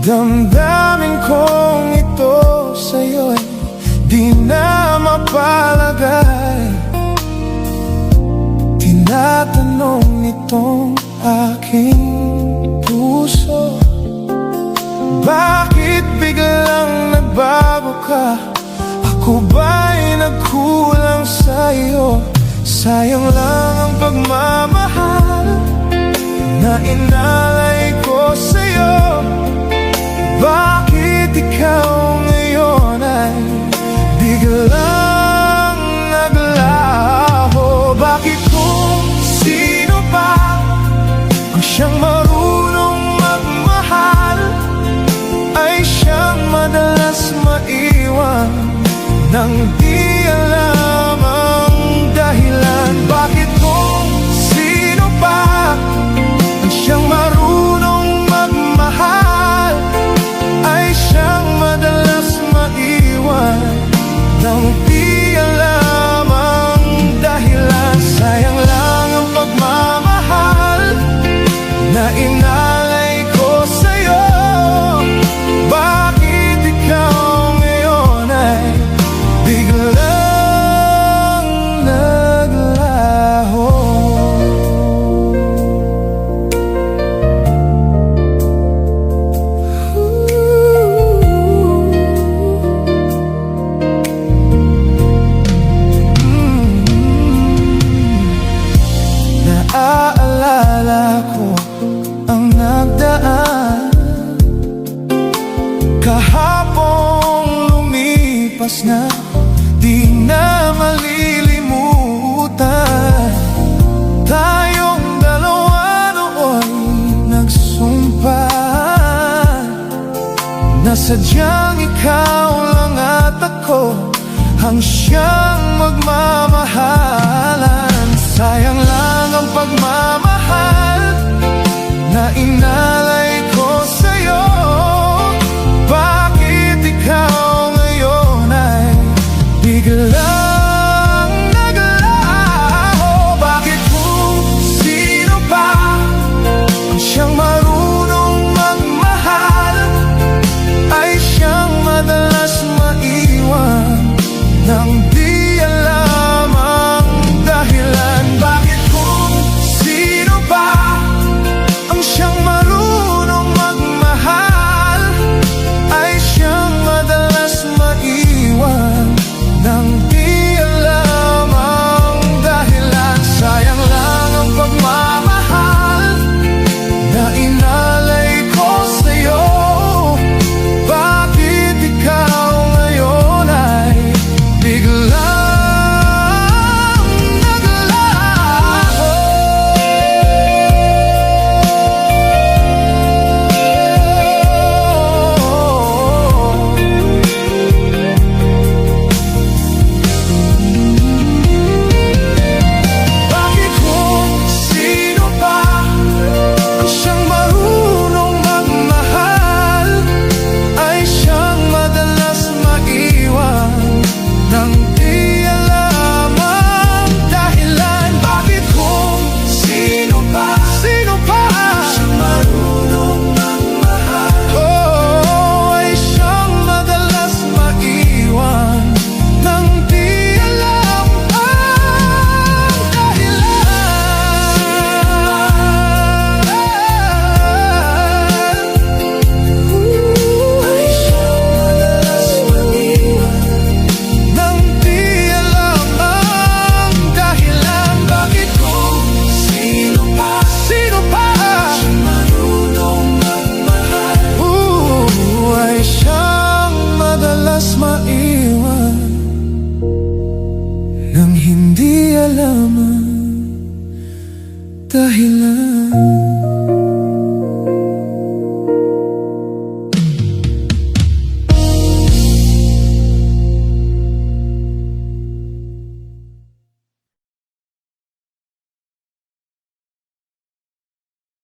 damdamin kong ito sa'yo'y di na mapalagay. Tinatanong nitong aking puso, bakit biglang nagbago ka? Ako ba'y nagkulang sa'yo? Sayang lang ang pagmamahal na inalay ko sa'yo. Bakit ikaw ngayon ay biglang naglaho? Bakit kung sino pa ang siyang marunong magmahal ay siyang madalas maiwan nang di alam ang dahilan? Bakit kung sino pa ang siyang marunong magmahal ay siyang madalas maiwan nang di alam ang dahilan? Sayang lang ang pagmamahal na inalay ko sa'yo. Bakit ikaw ngayon ay biglang naglaho? Naaalala ko ang nagdaan, kahapong lumipas na, di na malilimutan. Tayong dalawa nooy nagsumpahan na sadyang ikaw lang at ako ang siyang magmamahalan. Sayang lang ang pagmamahal na inalay ko sa'yo. Bakit ikaw ngayon ay biglang naglaho? Bakit kung sino pa ang siyang marunong magmahal ay siyang madalas maiwan nang di alam ang dahilan? Bakit kung sino pa ang siyang marunong magmahal ay siyang madalas maiwan nang di alam ang dahilan? Sayang lang ang pagmamahal na inalay ko sa'yo. Bakit ikaw ngayon ay biglang naglaho? Bakit kung sino pa ang siyang marunong magmahal ay siyang madalas maiwan nang di alam ang dahilan? Bakit kung sino pa ang siyang marunong magmahal ay siyang madalas maiwan nang di alam ang dahilan? Bakit kung sino pa ang siyang marunong magmahal ay siyang madalas maiwan nang hindi alam ang dahilan?